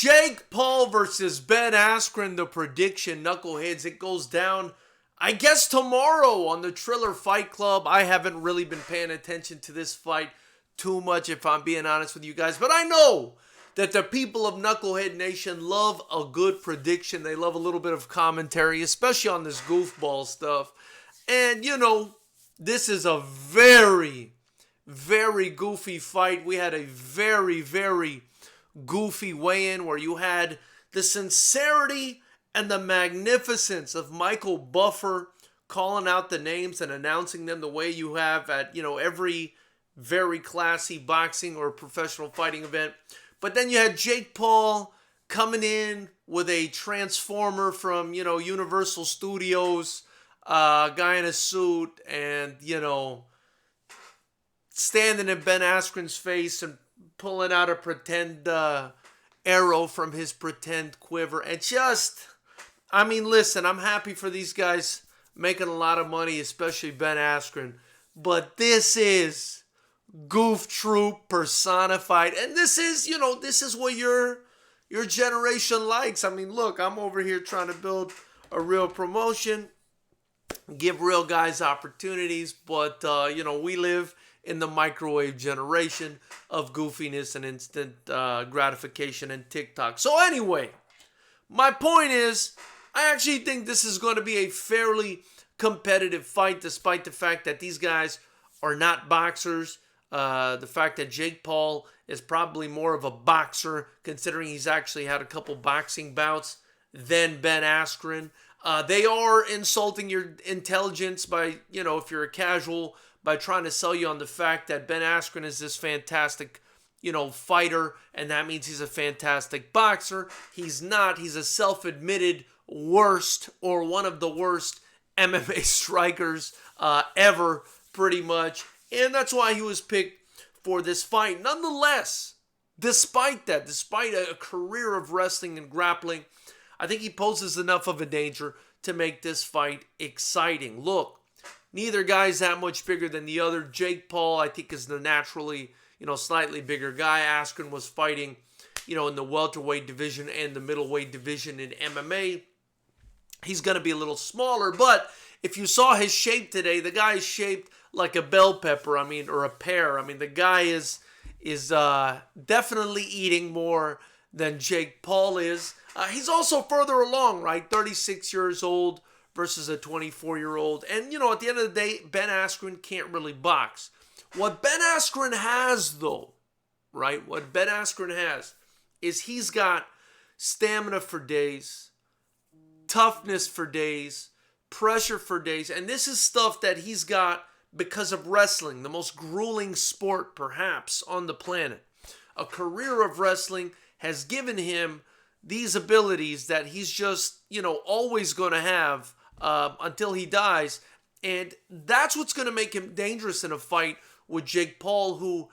Jake Paul versus Ben Askren, the prediction, knuckleheads. It goes down, I guess, tomorrow on the Triller Fight Club. I haven't really been paying attention to this fight too much, if I'm being honest with you guys. But I know that the people of Knucklehead Nation love a good prediction. They love a little bit of commentary, especially on this goofball stuff. And, you know, this is a very, very goofy fight. We had a very, very goofy weigh-in where you had the sincerity and the magnificence of Michael Buffer calling out the names and announcing them the way you have at, every very classy boxing or professional fighting event. But then you had Jake Paul coming in with a transformer from, Universal Studios, guy in a suit, and, standing in Ben Askren's face and pulling out a pretend arrow from his pretend quiver. And listen, I'm happy for these guys making a lot of money, especially Ben Askren. But this is Goof Troop personified. And this is what your generation likes. Look, I'm over here trying to build a real promotion, give real guys opportunities. But, we live in the microwave generation of goofiness and instant gratification and TikTok. So anyway, my point is, I actually think this is going to be a fairly competitive fight, despite the fact that these guys are not boxers. The fact that Jake Paul is probably more of a boxer, considering he's actually had a couple boxing bouts, than Ben Askren. They are insulting your intelligence by, if you're a casual, by trying to sell you on the fact that Ben Askren is this fantastic, fighter, and that means he's a fantastic boxer. He's not. He's a self-admitted worst, or one of the worst MMA strikers ever, pretty much. And that's why he was picked for this fight. Nonetheless, despite a career of wrestling and grappling, I think he poses enough of a danger to make this fight exciting. Look, neither guy's that much bigger than the other. Jake Paul, I think, is the naturally, slightly bigger guy. Askren was fighting, in the welterweight division and the middleweight division in MMA. He's going to be a little smaller, but if you saw his shape today, the guy is shaped like a bell pepper, or a pear. The guy is definitely eating more than Jake Paul is. He's also further along, right? 36 years old versus a 24-year-old. And, at the end of the day, Ben Askren can't really box. What Ben Askren has, though, right? What Ben Askren has is he's got stamina for days, toughness for days, pressure for days. And this is stuff that he's got because of wrestling, the most grueling sport, perhaps, on the planet. A career of wrestling has given him these abilities that he's just, always going to have until he dies. And that's what's going to make him dangerous in a fight with Jake Paul, who,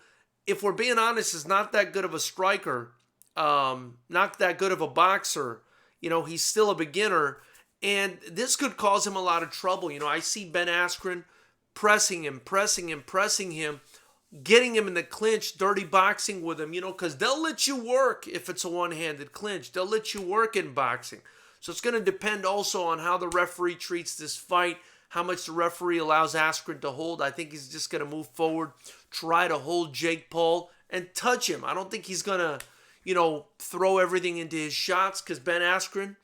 if we're being honest, is not that good of a striker, not that good of a boxer. He's still a beginner, and this could cause him a lot of trouble. I see Ben Askren pressing him, getting him in the clinch, dirty boxing with him, because they'll let you work if it's a one-handed clinch. They'll let you work in boxing. So it's going to depend also on how the referee treats this fight, how much the referee allows Askren to hold. I think he's just going to move forward, try to hold Jake Paul, and touch him. I don't think he's going to, throw everything into his shots, because Ben Askren,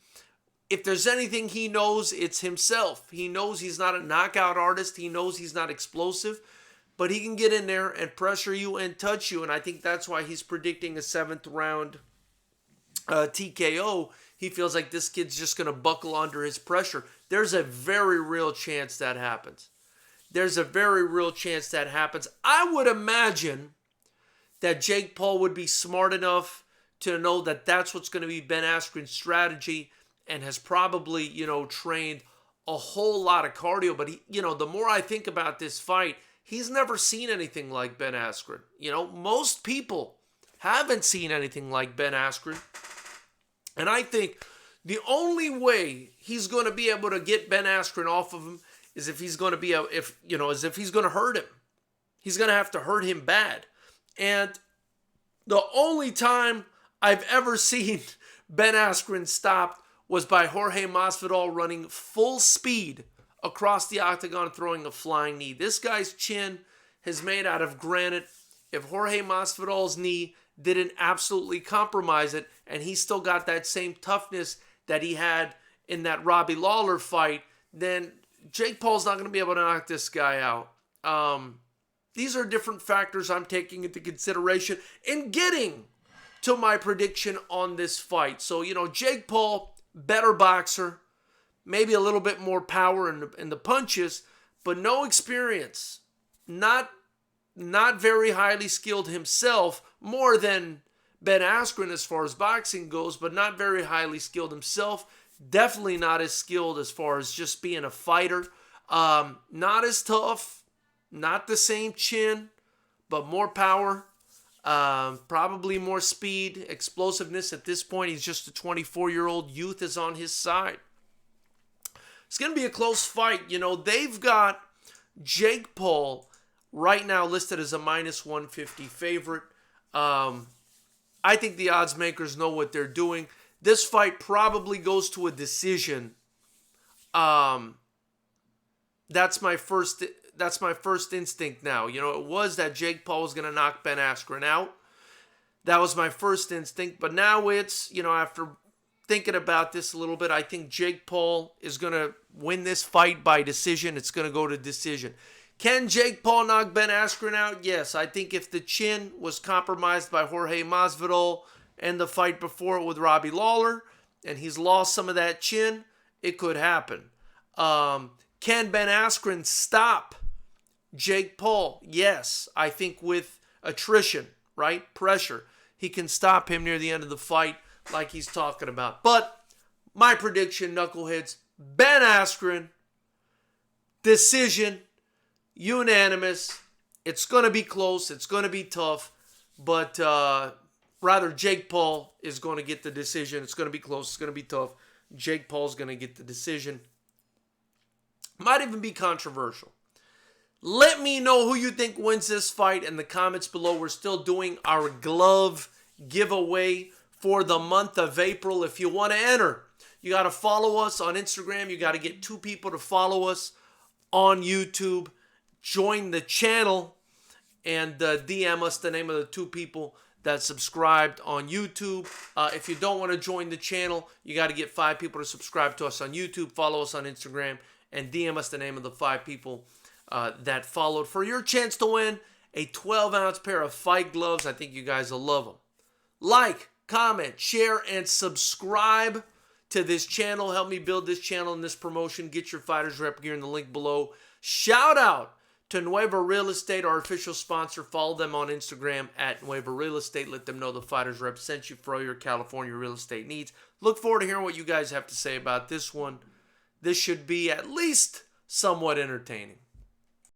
if there's anything he knows, it's himself. He knows he's not a knockout artist. He knows he's not explosive, but he can get in there and pressure you and touch you, and I think that's why he's predicting a 7th round TKO. He feels like this kid's just going to buckle under his pressure. There's a very real chance that happens. I would imagine that Jake Paul would be smart enough to know that that's what's going to be Ben Askren's strategy, and has probably, trained a whole lot of cardio. But, the more I think about this fight, he's never seen anything like Ben Askren. Most people haven't seen anything like Ben Askren. And I think the only way he's going to be able to get Ben Askren off of him is if he's going to hurt him. He's going to have to hurt him bad. And the only time I've ever seen Ben Askren stopped was by Jorge Masvidal running full speed across the octagon throwing a flying knee. This guy's chin is made out of granite. If Jorge Masvidal's knee didn't absolutely compromise it and he still got that same toughness that he had in that Robbie Lawler fight, then Jake Paul's not going to be able to knock this guy out. These are different factors I'm taking into consideration in getting to my prediction on this fight. So, Jake Paul, better boxer, maybe a little bit more power in the punches, but no experience. Not very highly skilled himself, more than Ben Askren as far as boxing goes, but not very highly skilled himself. Definitely not as skilled as far as just being a fighter. Not as tough, not the same chin, but more power. Probably more speed, explosiveness. At this point, he's just a 24-year-old. Youth is on his side. It's going to be a close fight. They've got Jake Paul right now listed as a minus 150 favorite. I think the odds makers know what they're doing. This fight probably goes to a decision. That's my first instinct now. It was that Jake Paul was going to knock Ben Askren out. That was my first instinct. But now it's, after thinking about this a little bit, I think Jake Paul is going to win this fight by decision. It's going to go to decision. Can Jake Paul knock Ben Askren out? Yes. I think if the chin was compromised by Jorge Masvidal and the fight before it with Robbie Lawler, and he's lost some of that chin, it could happen. Can Ben Askren stop Jake Paul? Yes. I think with attrition, right? Pressure. He can stop him near the end of the fight like he's talking about. But my prediction, knuckleheads, Ben Askren, decision, unanimous. It's going to be close. It's going to be tough. But rather, Jake Paul is going to get the decision. It's going to be close. It's going to be tough. Jake Paul's going to get the decision. Might even be controversial. Let me know who you think wins this fight in the comments below. We're still doing our glove giveaway for the month of April. If you want to enter, you got to follow us on Instagram. You got to get 2 people to follow us on YouTube. Join the channel and DM us the name of the 2 people that subscribed on YouTube. If you don't want to join the channel, you got to get 5 people to subscribe to us on YouTube, follow us on Instagram, and DM us the name of the 5 people that followed for your chance to win a 12-ounce pair of fight gloves. I think you guys will love them. Like, comment, share, and subscribe to this channel. Help me build this channel and this promotion. Get your Fighters Rep gear in the link below. Shout out to Nueva Real Estate, our official sponsor. Follow them on Instagram at Nueva Real Estate. Let them know the Fighters Rep sent you for all your California real estate needs. Look forward to hearing what you guys have to say about this one. This should be at least somewhat entertaining.